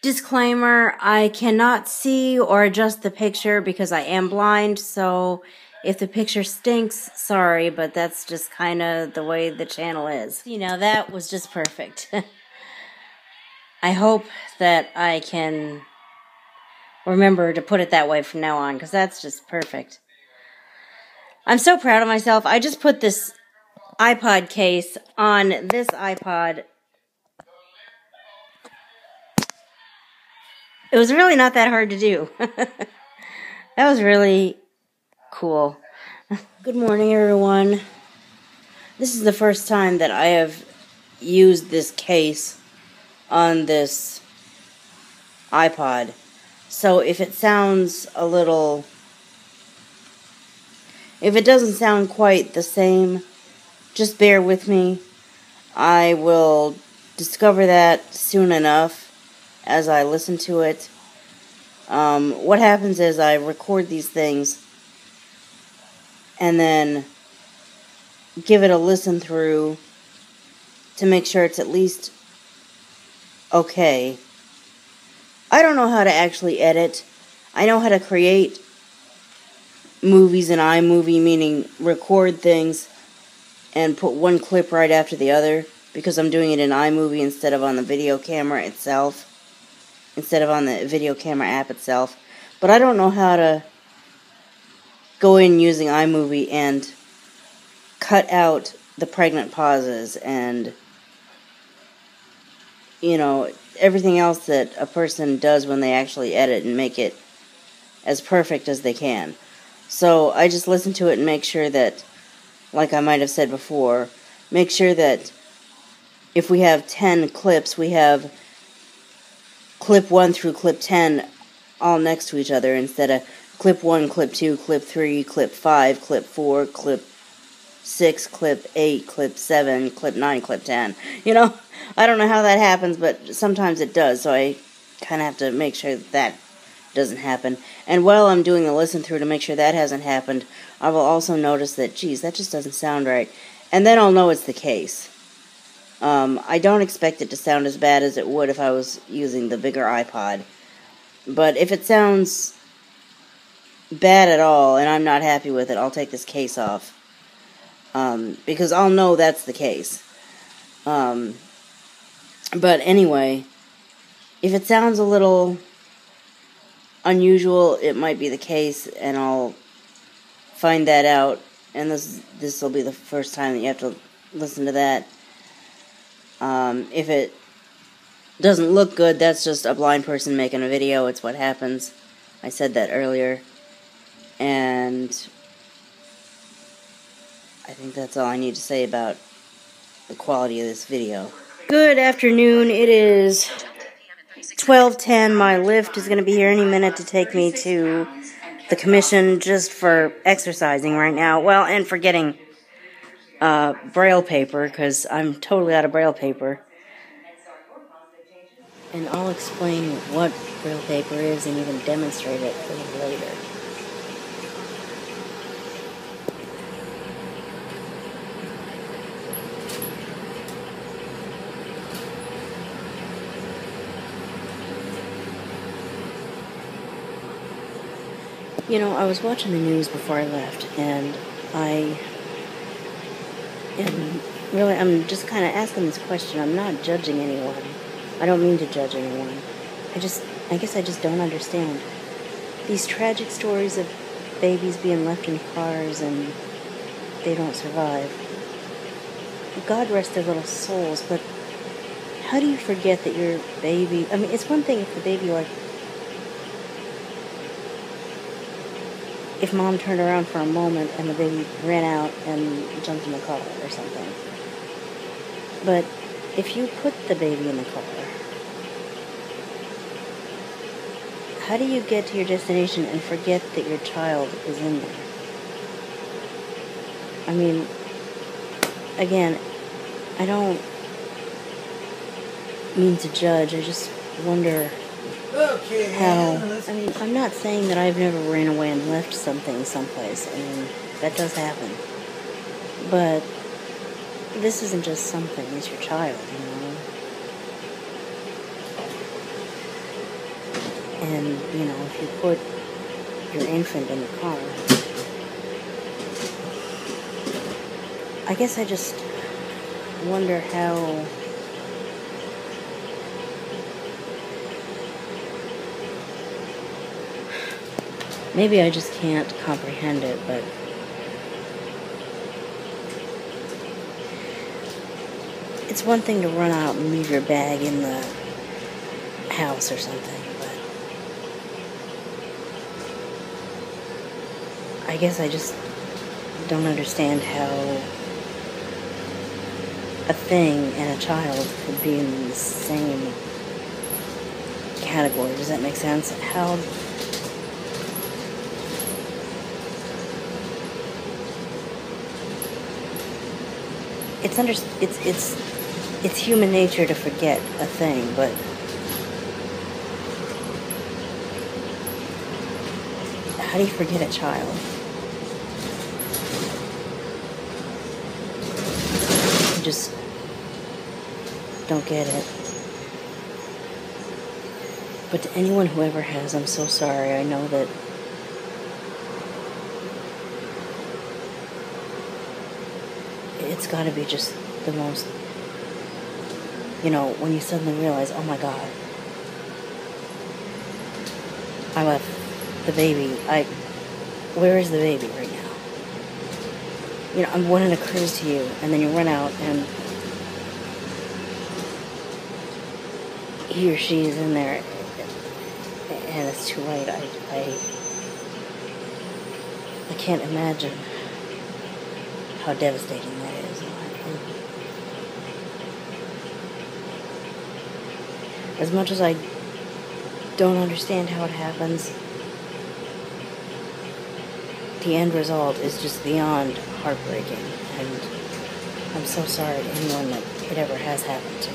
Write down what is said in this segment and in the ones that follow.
Disclaimer, I cannot see or adjust the picture because I am blind, so if the picture stinks, sorry, but that's just kind of the way the channel is. You know, that was just perfect. I hope that I can remember to put it that way from now on, because that's just perfect. I'm so proud of myself. I just put this iPod case on this iPod. It was really not that hard to do. That was really cool. Good morning, everyone. This is the first time that I have used this case on this iPod. So if it sounds a little... if it doesn't sound quite the same, just bear with me. I will discover that soon enough as I listen to it. What happens is I record these things and then give it a listen through to make sure it's at least okay. I don't know how to actually edit. I know how to create movies in iMovie, meaning record things and put one clip right after the other, because I'm doing it in iMovie instead of on the video camera itself, instead of on the video camera app itself. But I don't know how to go in using iMovie and cut out the pregnant pauses and, you know, everything else that a person does when they actually edit and make it as perfect as they can. So I just listen to it and make sure that, like I might have said before, make sure that if we have 10 clips, we have clip 1 through clip 10 all next to each other, instead of clip 1, clip 2, clip 3, clip 5, clip 4, clip 6, clip 8, clip 7, clip 9, clip 10. You know, I don't know how that happens, but sometimes it does, so I kind of have to make sure that that doesn't happen. And while I'm doing the listen through to make sure that hasn't happened, I will also notice that, geez, that just doesn't sound right. And then I'll know it's the case. I don't expect it to sound as bad as it would if I was using the bigger iPod. But if it sounds bad at all and I'm not happy with it, I'll take this case off. Because I'll know that's the case. But anyway, if it sounds a little unusual, it might be the case, and I'll find that out. And this will be the first time that you have to listen to that. If it doesn't look good, that's just a blind person making a video. It's what happens. I said that earlier. And I think that's all I need to say about the quality of this video. Good afternoon. It is 12:10. My lift is going to be here any minute to take me to the commission just for exercising right now. Well, and for getting braille paper, because I'm totally out of braille paper. And I'll explain what braille paper is and even demonstrate it a little later. You know, I was watching the news before I left, and I'm just kind of asking this question. I'm not judging anyone. I don't mean to judge anyone. I guess I just don't understand these tragic stories of babies being left in cars and they don't survive. God rest their little souls, but how do you forget that your baby... I mean, it's one thing if the baby, like... if mom turned around for a moment and the baby ran out and jumped in the car or something. But if you put the baby in the car, how do you get to your destination and forget that your child is in there? I mean, again, I don't mean to judge. I just wonder how... I mean, I'm not saying that I've never ran away and left something someplace. I mean, that does happen. But this isn't just something. It's your child, you know? And, if you put your infant in the car, I guess I just wonder how maybe I just can't comprehend it, but it's one thing to run out and leave your bag in the house or something, but I guess I just don't understand how a thing and a child could be in the same category. Does that make sense? How it's human nature to forget a thing, but how do you forget a child? I just don't get it. But to anyone who ever has, I'm so sorry. I know that it's got to be just the most, when you suddenly realize, oh my God, I left the baby. Where is the baby right now? When it occurs to you, and then you run out and he or she is in there, and it's too late. I can't imagine how devastating that is. As much as I don't understand how it happens, the end result is just beyond heartbreaking, and I'm so sorry to anyone that it ever has happened to,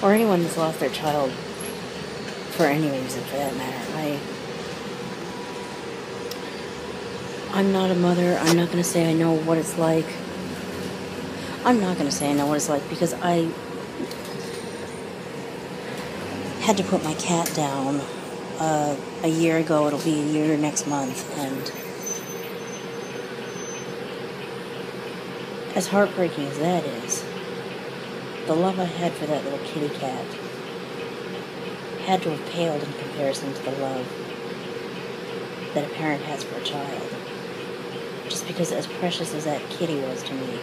or anyone that's lost their child for any reason, for that matter. I'm not a mother. I'm not going to say I know what it's like. I'm not going to say I know what it's like, because I had to put my cat down a year ago. It'll be a year next month, and as heartbreaking as that is, the love I had for that little kitty cat had to have paled in comparison to the love that a parent has for a child. Just because as precious as that kitty was to me,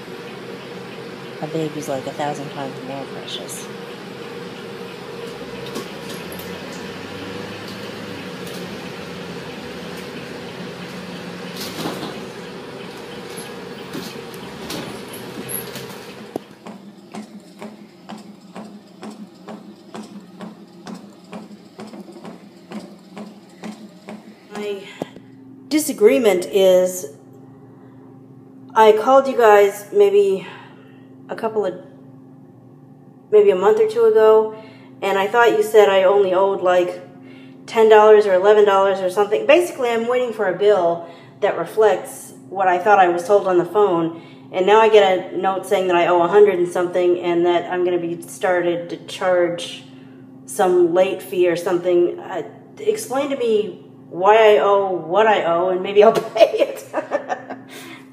a baby's like 1,000 times more precious. My disagreement is, I called you guys maybe a month or two ago, and I thought you said I only owed like $10 or $11 or something. Basically, I'm waiting for a bill that reflects what I thought I was told on the phone, and now I get a note saying that I owe 100 and something, and that I'm going to be started to charge some late fee or something. Explain to me why I owe what I owe, and maybe I'll pay it.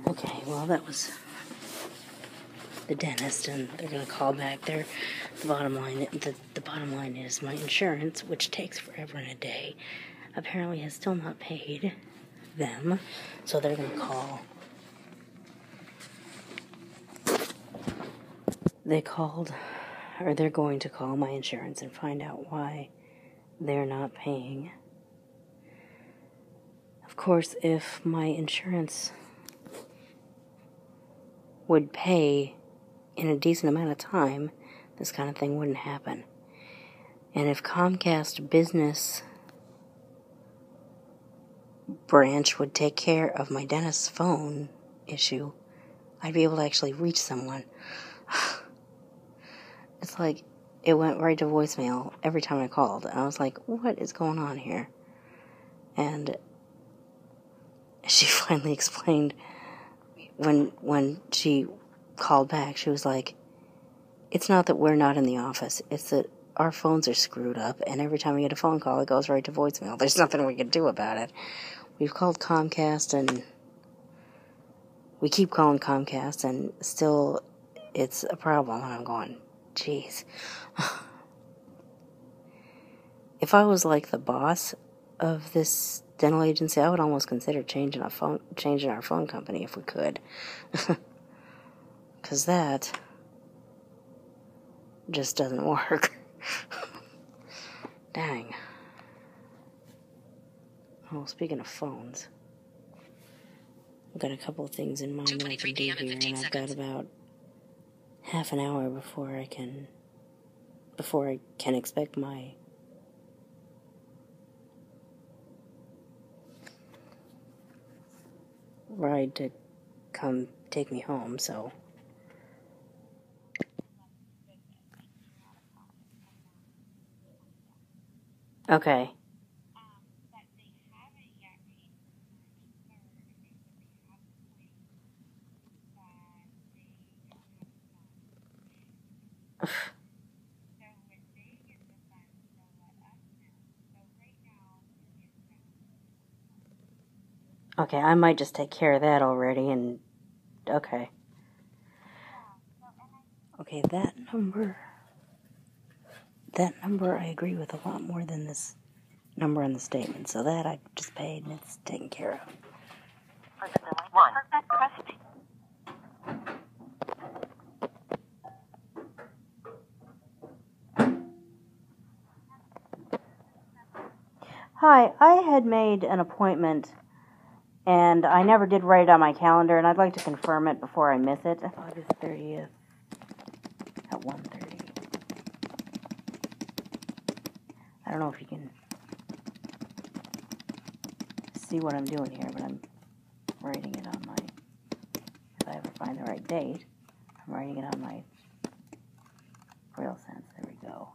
Okay, well, that was the dentist, and they're going to call back. The bottom line is my insurance, which takes forever and a day, apparently has still not paid them, so they're going to call. They're going to call my insurance and find out why they're not paying. Of course, if my insurance would pay in a decent amount of time, this kind of thing wouldn't happen. And if Comcast Business branch would take care of my dentist's phone issue, I'd be able to actually reach someone. It's like it went right to voicemail every time I called. And I was like, what is going on here? And she finally explained, when she called back, she was like, it's not that we're not in the office, it's that our phones are screwed up, and every time we get a phone call, it goes right to voicemail. There's nothing we can do about it. We've called Comcast, and we keep calling Comcast, and still it's a problem. And I'm going, jeez. If I was like the boss of this dental agency, I would almost consider changing our phone company if we could. Because that just doesn't work. Dang. Oh, speaking of phones, I've got a couple of things in mind that I can do here, and I've got about half an hour before I can expect my ride to come take me home, so. Okay. Okay, I might just take care of that already, and okay. Okay, that number I agree with a lot more than this number on the statement, so that I just paid and it's taken care of. Hi, I had made an appointment and I never did write it on my calendar, and I'd like to confirm it before I miss it. August 30th at 1:30. I don't know if you can see what I'm doing here, but I'm writing it on my, if I ever find the right date, I'm writing it on my braille sense. There we go.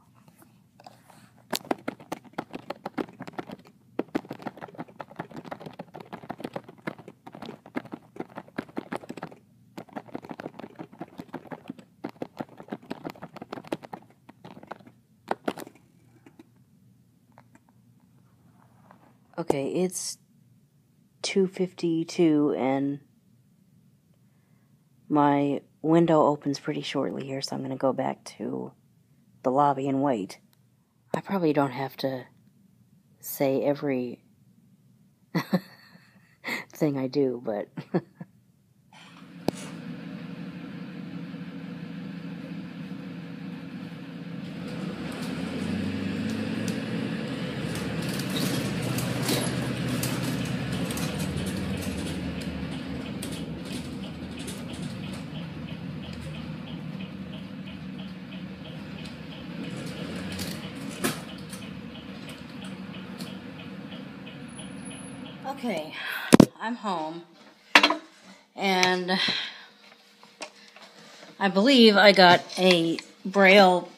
Okay, it's 2:52 and my window opens pretty shortly here, so I'm going to go back to the lobby and wait. I probably don't have to say every thing I do, but okay, I'm home, and I believe I got a braille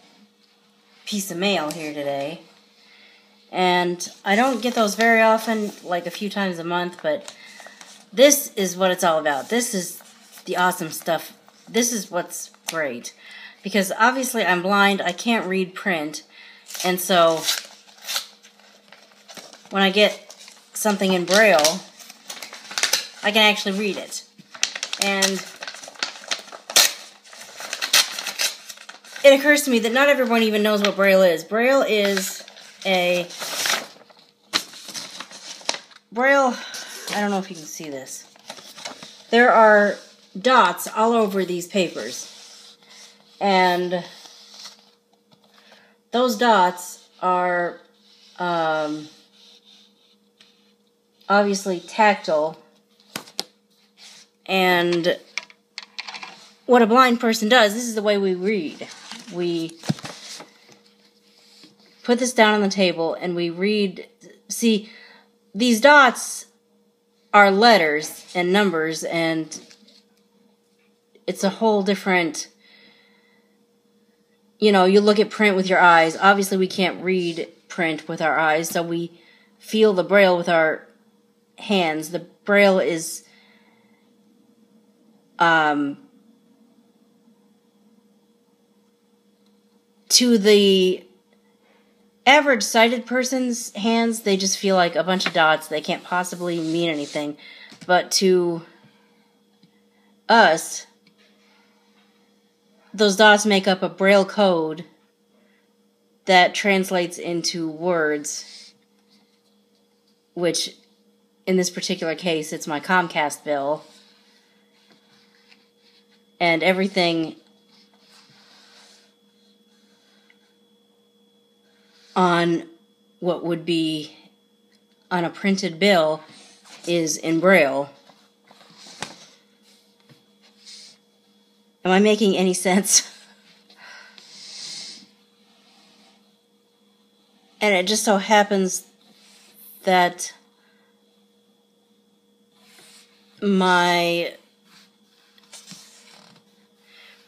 piece of mail here today, and I don't get those very often, like a few times a month, but this is what it's all about. This is the awesome stuff. This is what's great, because obviously I'm blind, I can't read print, and so when I get something in braille, I can actually read it. And it occurs to me that not everyone even knows what braille is. Braille, I don't know if you can see this. There are dots all over these papers. And those dots are obviously tactile, and what a blind person does, this is the way we read. We put this down on the table and we read. See, these dots are letters and numbers, and it's a whole different, you look at print with your eyes. Obviously we can't read print with our eyes, so we feel the braille with our hands. The braille is to the average sighted person's hands, they just feel like a bunch of dots. They can't possibly mean anything. But to us, those dots make up a braille code that translates into words, which in this particular case, it's my Comcast bill. And everything on what would be on a printed bill is in braille. Am I making any sense? And it just so happens that my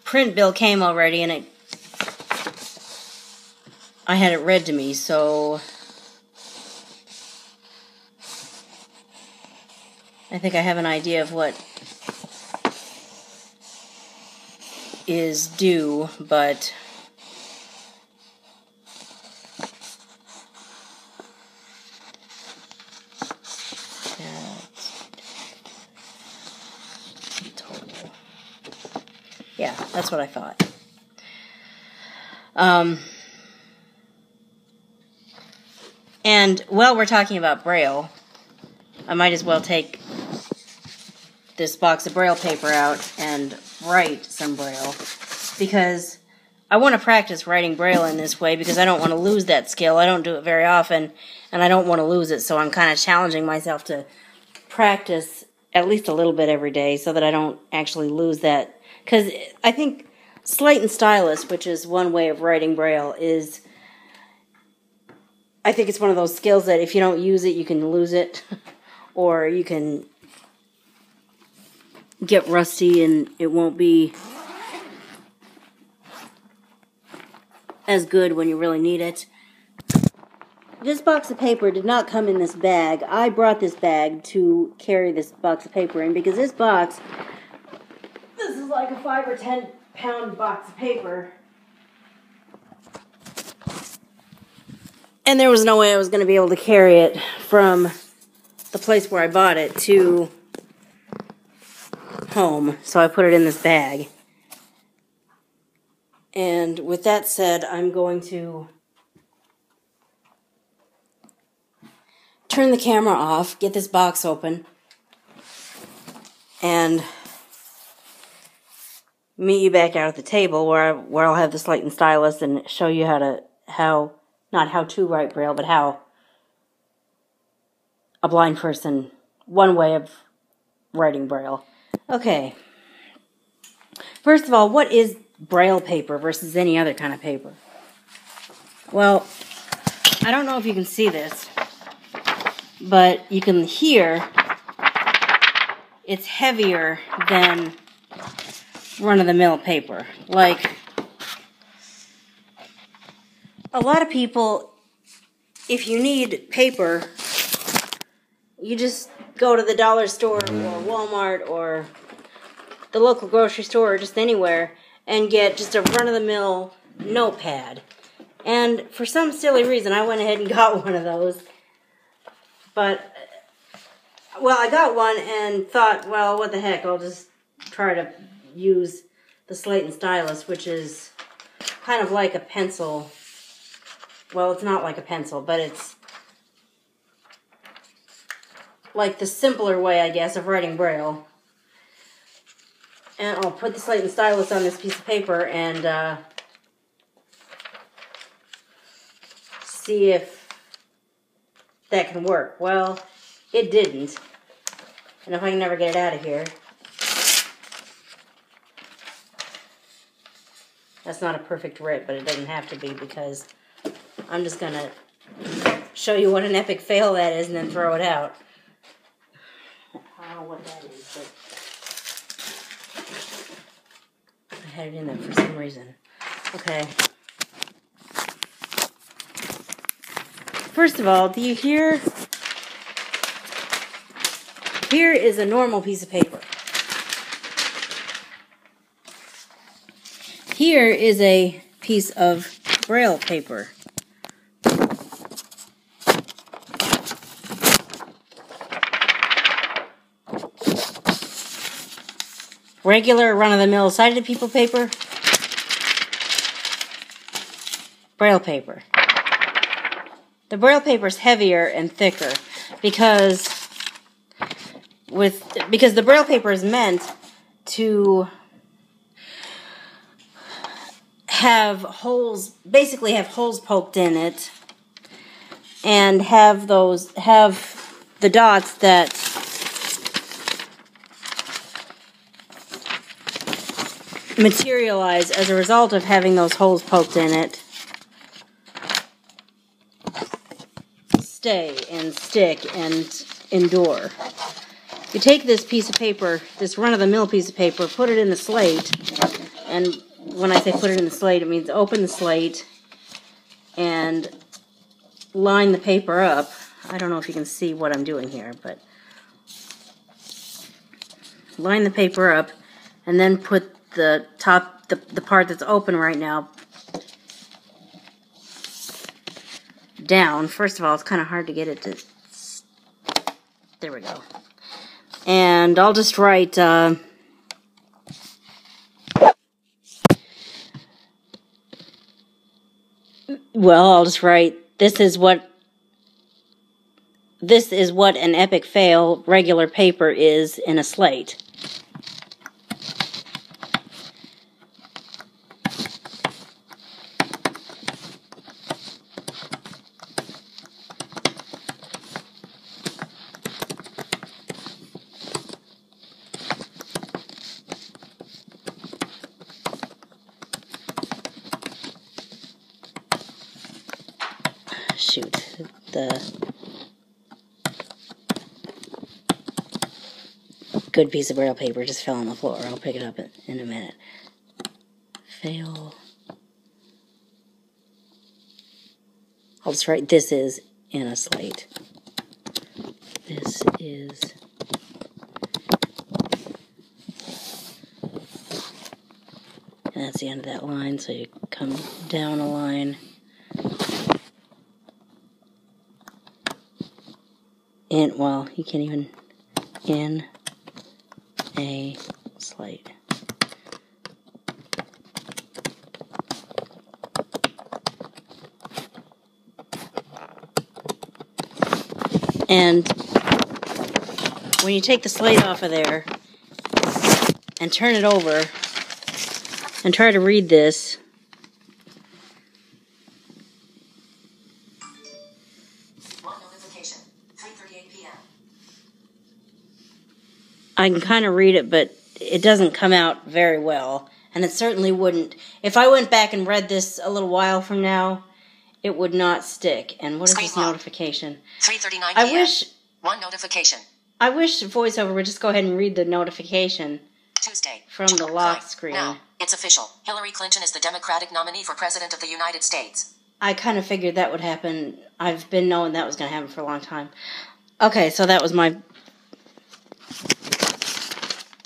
print bill came already, and I had it read to me, so I think I have an idea of what is due, but total. Yeah, that's what I thought. And while we're talking about braille, I might as well take this box of braille paper out and write some braille, because I want to practice writing braille in this way, because I don't want to lose that skill. I don't do it very often, and I don't want to lose it, so I'm kind of challenging myself to practice at least a little bit every day so that I don't actually lose that. Because I think slate and stylus, which is one way of writing braille, is, I think it's one of those skills that if you don't use it, you can lose it, or you can get rusty and it won't be as good when you really need it. This box of paper did not come in this bag. I brought this bag to carry this box of paper in, because this box, this is like a 5 or 10 pound box of paper. And there was no way I was going to be able to carry it from the place where I bought it to home, so I put it in this bag. And with that said, I'm going to turn the camera off, get this box open, and meet you back out at the table where I'll have the slate and stylus and show you not how to write braille, but how a blind person, one way of writing braille. Okay. First of all, what is braille paper versus any other kind of paper? Well, I don't know if you can see this, but you can hear it's heavier than run-of-the-mill paper. Like, a lot of people, if you need paper, you just go to the dollar store or Walmart or the local grocery store or just anywhere and get just a run-of-the-mill notepad. And for some silly reason, I went ahead and got one of those. But, well, I got one and thought, well, what the heck, I'll just try to use the slate and stylus, which is kind of like a pencil. Well, it's not like a pencil, but it's like the simpler way, I guess, of writing braille. And I'll put the slate and stylus on this piece of paper and see if that can work. Well, it didn't. And if I can never get it out of here. That's not a perfect rip, but it doesn't have to be, because I'm just going to show you what an epic fail that is and then throw it out. I don't know what that is, but I had it in there for some reason. Okay. First of all, do you hear? Here is a normal piece of paper. Here is a piece of braille paper. regular run-of-the-mill sided people paper, braille paper. The braille paper is heavier and thicker because the braille paper is meant to have holes, basically have holes poked in it, and have the dots that materialize as a result of having those holes poked in it stay and stick and endure. You take this piece of paper, this run-of-the-mill piece of paper, put it in the slate, and when I say put it in the slate, it means open the slate and line the paper up. I don't know if you can see what I'm doing here, but line the paper up and then put the top, the part that's open right now, down. First of all, it's kind of hard to get it to... There we go. And I'll just write... well, I'll just write, this is what an epic fail regular paper is in a slate. Shoot, the good piece of braille paper just fell on the floor. I'll pick it up in a minute. Fail. I'll just write this is in a slate. This is and that's the end of that line, so you come down a line. Well, you can't even, in a slate. And when you take the slate off of there and turn it over and try to read this, I can kind of read it, but it doesn't come out very well. And it certainly wouldn't. If I went back and read this a little while from now, it would not stick. And what is this notification? 3:39 p.m. One notification. I wish VoiceOver would just go ahead and read the notification Tuesday from the lock screen. Now, it's official. Hillary Clinton is the Democratic nominee for President of the United States. I kind of figured that would happen. I've been knowing that was going to happen for a long time. Okay, so that was my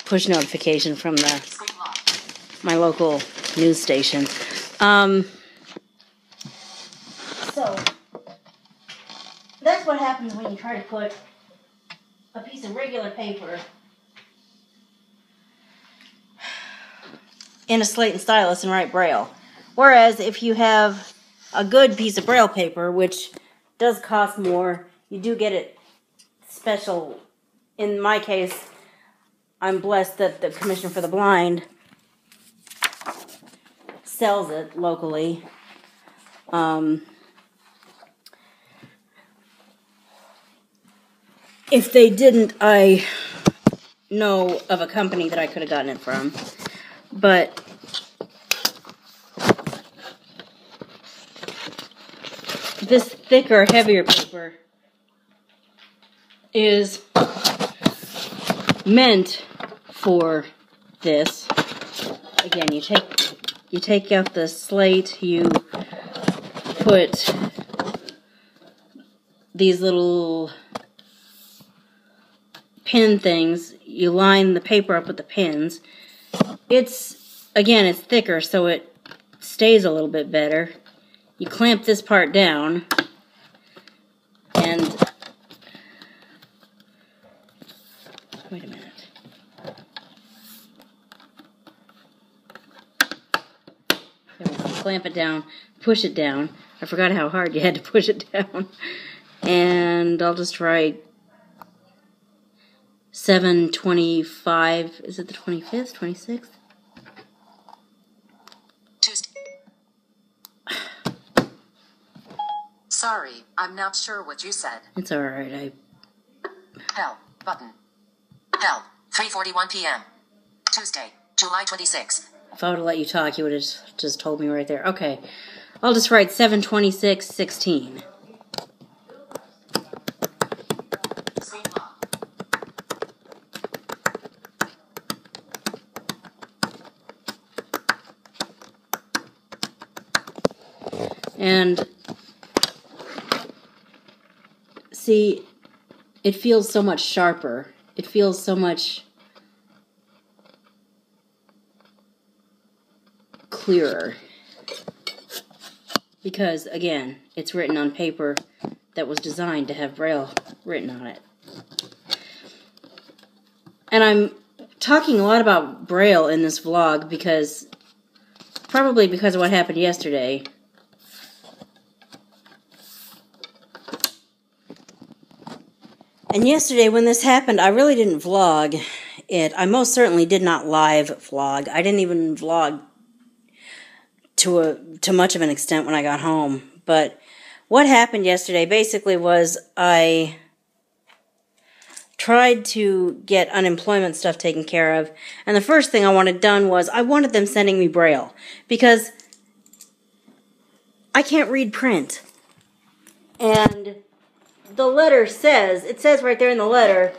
push notification from my local news station. So that's what happens when you try to put a piece of regular paper in a slate and stylus and write braille. Whereas if you have a good piece of braille paper, which does cost more, you do get it special. In my case, I'm blessed that the Commissioner for the Blind sells it locally. If they didn't, I know of a company that I could have gotten it from. But this thicker, heavier paper is meant for this. Again, you take out the slate, you put these little pin things, you line the paper up with the pins. It's thicker, so it stays a little bit better. You clamp this part down, and wait a minute. clamp it down, push it down. I forgot how hard you had to push it down. And I'll just write 7/25. Is it the 25th, 26th? Tuesday. Sorry, I'm not sure what you said. It's alright. Help button. Help. 3:41 p.m. Tuesday, July 26th. If I would have let you talk, you would have just told me right there. Okay. I'll just write 7/26/16. And see, it feels so much sharper. It feels so much clearer. Because, again, it's written on paper that was designed to have Braille written on it. And I'm talking a lot about Braille in this vlog because, probably because of what happened yesterday. And yesterday when this happened, I really didn't vlog it. I most certainly did not live vlog. I didn't even vlog to much of an extent when I got home. But what happened yesterday basically was I tried to get unemployment stuff taken care of. And the first thing I wanted done was I wanted them sending me Braille. Because I can't read print. And the letter says, it says right there in the letter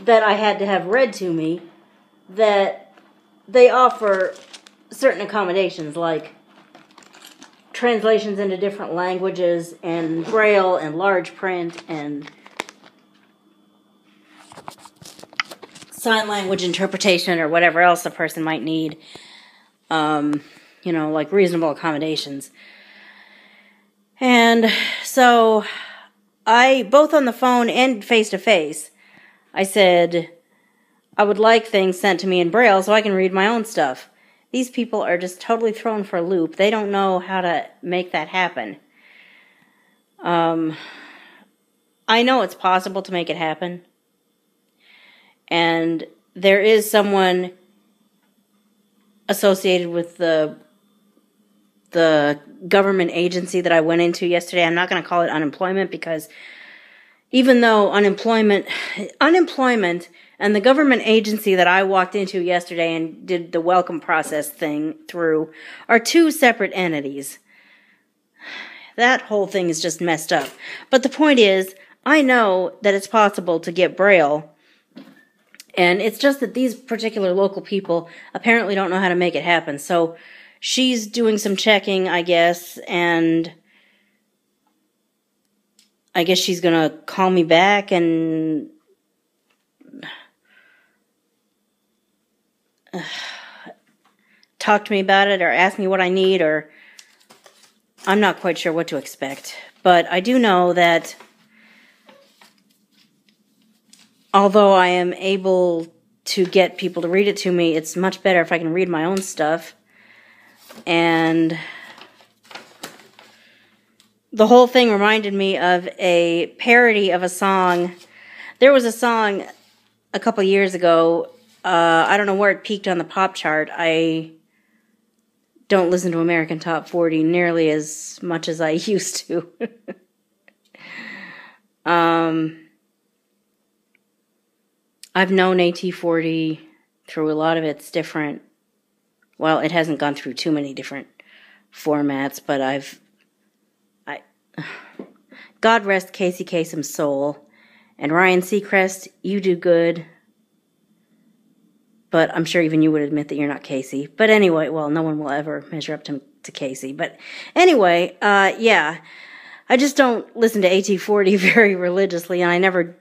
that I had to have read to me that they offer certain accommodations like translations into different languages and Braille and large print and sign language interpretation or whatever else a person might need. You know, like reasonable accommodations. And so I, both on the phone and face-to-face, I said I would like things sent to me in Braille so I can read my own stuff. These people are just totally thrown for a loop. They don't know how to make that happen. I know it's possible to make it happen. And there is someone associated with the government agency that I went into yesterday. I'm not going to call it unemployment because even though unemployment and the government agency that I walked into yesterday and did the welcome process thing through are two separate entities. That whole thing is just messed up. But the point is, I know that it's possible to get Braille, and it's just that these particular local people apparently don't know how to make it happen. So she's doing some checking, I guess, and I guess she's going to call me back and talk to me about it or ask me what I need, or I'm not quite sure what to expect. But I do know that although I am able to get people to read it to me, it's much better if I can read my own stuff. And the whole thing reminded me of a parody of a song. There was a song a couple years ago. I don't know where it peaked on the pop chart. I don't listen to American Top 40 nearly as much as I used to. I've known AT40 through a lot of its different, well, it hasn't gone through too many different formats, but God rest Casey Kasem's soul. And Ryan Seacrest, you do good. But I'm sure even you would admit that you're not Casey. But anyway, well, no one will ever measure up to Casey. But anyway, yeah. I just don't listen to AT40 very religiously, and I never,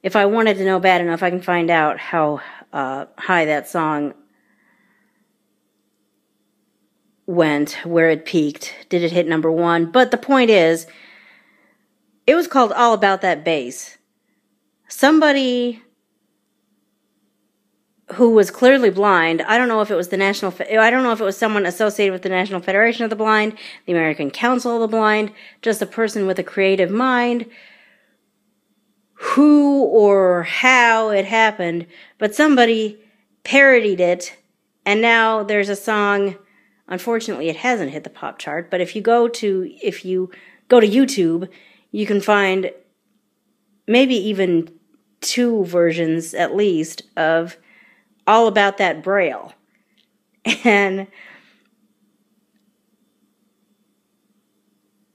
if I wanted to know bad enough, I can find out how high that song went, where it peaked. Did it hit number one? But the point is, it was called All About That Bass. Somebody who was clearly blind. I don't know if it was I don't know if it was someone associated with the National Federation of the Blind, the American Council of the Blind, just a person with a creative mind, who or how it happened, but somebody parodied it, and now there's a song. Unfortunately, it hasn't hit the pop chart, but if you go to YouTube, you can find maybe even 2 versions at least of All About That Braille. And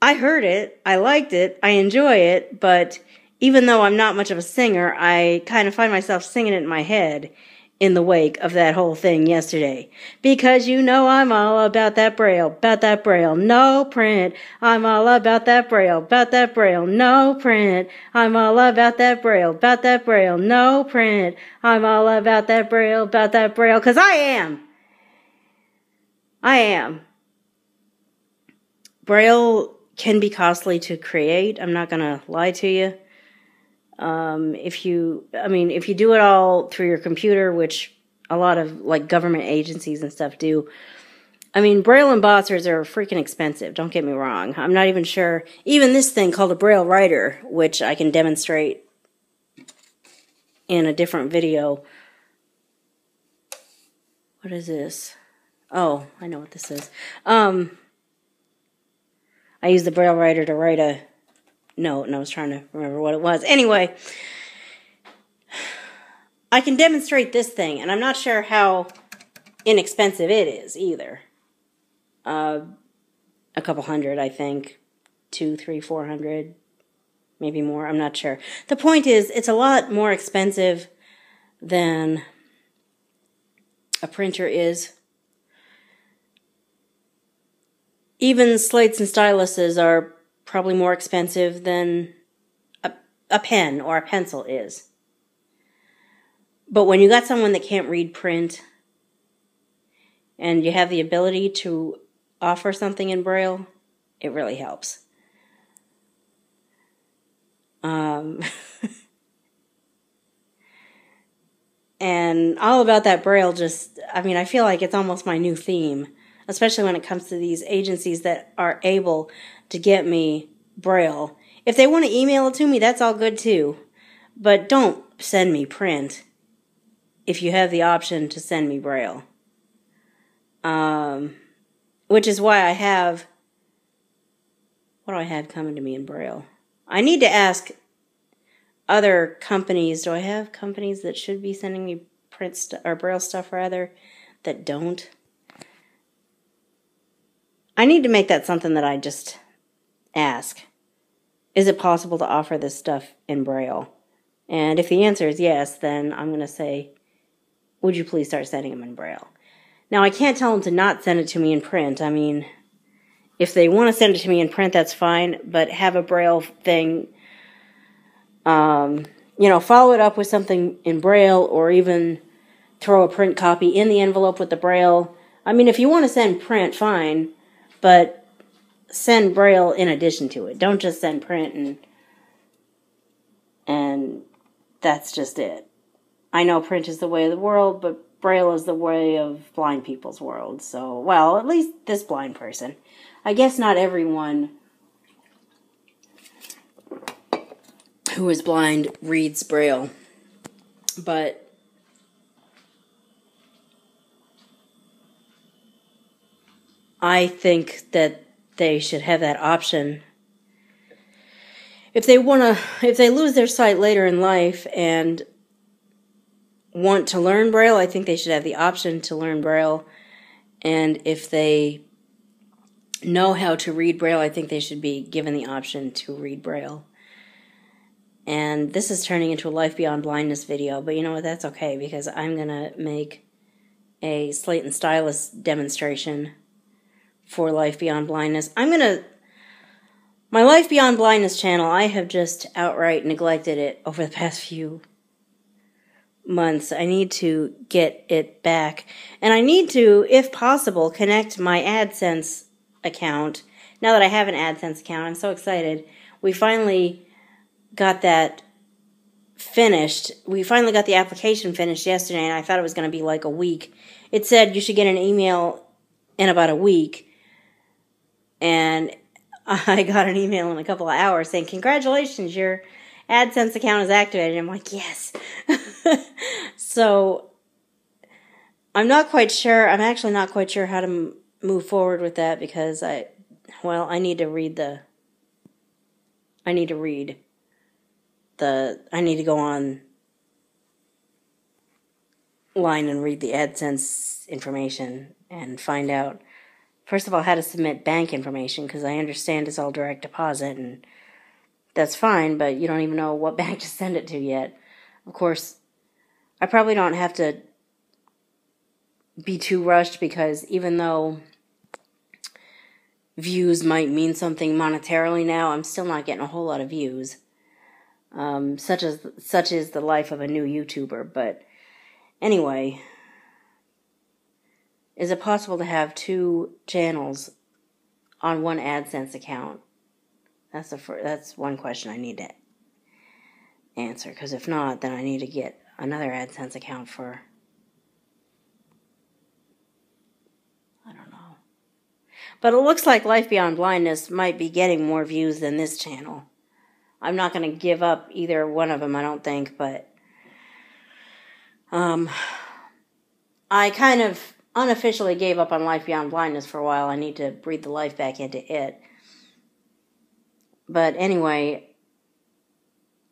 I heard it, I liked it, I enjoy it, but even though I'm not much of a singer, I kind of find myself singing it in my head in the wake of that whole thing yesterday. Because you know I'm all about that braille, no print. I'm all about that braille, no print. I'm all about that braille, no print. I'm all about that braille, 'cause I am. Braille can be costly to create, I'm not gonna lie to you. If you do it all through your computer, which a lot of like government agencies and stuff do, Braille embossers are freaking expensive. Don't get me wrong. I'm not even sure. Even this thing called a Braille writer, which I can demonstrate in a different video. What is this? Oh, I know what this is. I use the Braille writer to write a note, and I was trying to remember what it was. Anyway, I can demonstrate this thing, and I'm not sure how inexpensive it is either. A couple hundred, I think. 200, 300, 400, maybe more. I'm not sure. The point is, it's a lot more expensive than a printer is. Even slates and styluses are probably more expensive than a pen or a pencil is. But when you got someone that can't read print and you have the ability to offer something in Braille, it really helps. And all about that Braille I feel like it's almost my new theme, especially when it comes to these agencies that are able to get me Braille. If they want to email it to me, that's all good too. But don't send me print if you have the option to send me Braille. Which is why I have... What do I have coming to me in Braille? I need to ask other companies. Do I have companies that should be sending me or Braille stuff rather that don't? I need to make that something that I just ask. Is it possible to offer this stuff in Braille? And if the answer is yes, then I'm going to say, would you please start sending them in Braille? Now, I can't tell them to not send it to me in print. If they want to send it to me in print, that's fine, but have a Braille thing, follow it up with something in Braille, or even throw a print copy in the envelope with the Braille. If you want to send print, fine, but send Braille in addition to it. Don't just send print and that's just it. I know print is the way of the world, but Braille is the way of blind people's world. So, well, at least this blind person. I guess not everyone who is blind reads Braille, but I think that they should have that option. If they lose their sight later in life and want to learn Braille, I think they should have the option to learn Braille. And if they know how to read Braille, I think they should be given the option to read Braille. And this is turning into a Life Beyond Blindness video, but you know what, that's okay, because I'm going to make a slate and stylus demonstration for Life Beyond Blindness. My Life Beyond Blindness channel, I have just outright neglected it over the past few months. I need to get it back. And I need to, if possible, connect my AdSense account. Now that I have an AdSense account, I'm so excited. We finally got that finished. We finally got the application finished yesterday, and I thought it was going to be like a week. It said you should get an email in about a week, and I got an email in a couple of hours saying, "Congratulations, your AdSense account is activated." I'm like, yes. So I'm not quite sure. I'm actually not quite sure how to move forward with that because I need to go online and read the AdSense information and find out, first of all, how to submit bank information, because I understand it's all direct deposit, and that's fine, but you don't even know what bank to send it to yet. Of course, I probably don't have to be too rushed, because even though views might mean something monetarily now, I'm still not getting a whole lot of views. Such is the life of a new YouTuber. But anyway, is it possible to have 2 channels on one AdSense account? That's one question I need to answer, because if not, then I need to get another AdSense account for, I don't know. But it looks like Life Beyond Blindness might be getting more views than this channel. I'm not going to give up either one of them, I don't think, but I kind of unofficially gave up on Life Beyond Blindness for a while. I need to breathe the life back into it. But anyway,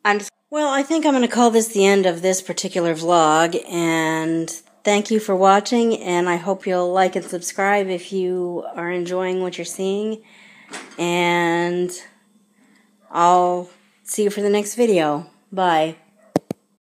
I think I'm going to call this the end of this particular vlog, and thank you for watching, and I hope you'll like and subscribe if you are enjoying what you're seeing, and I'll see you for the next video. Bye.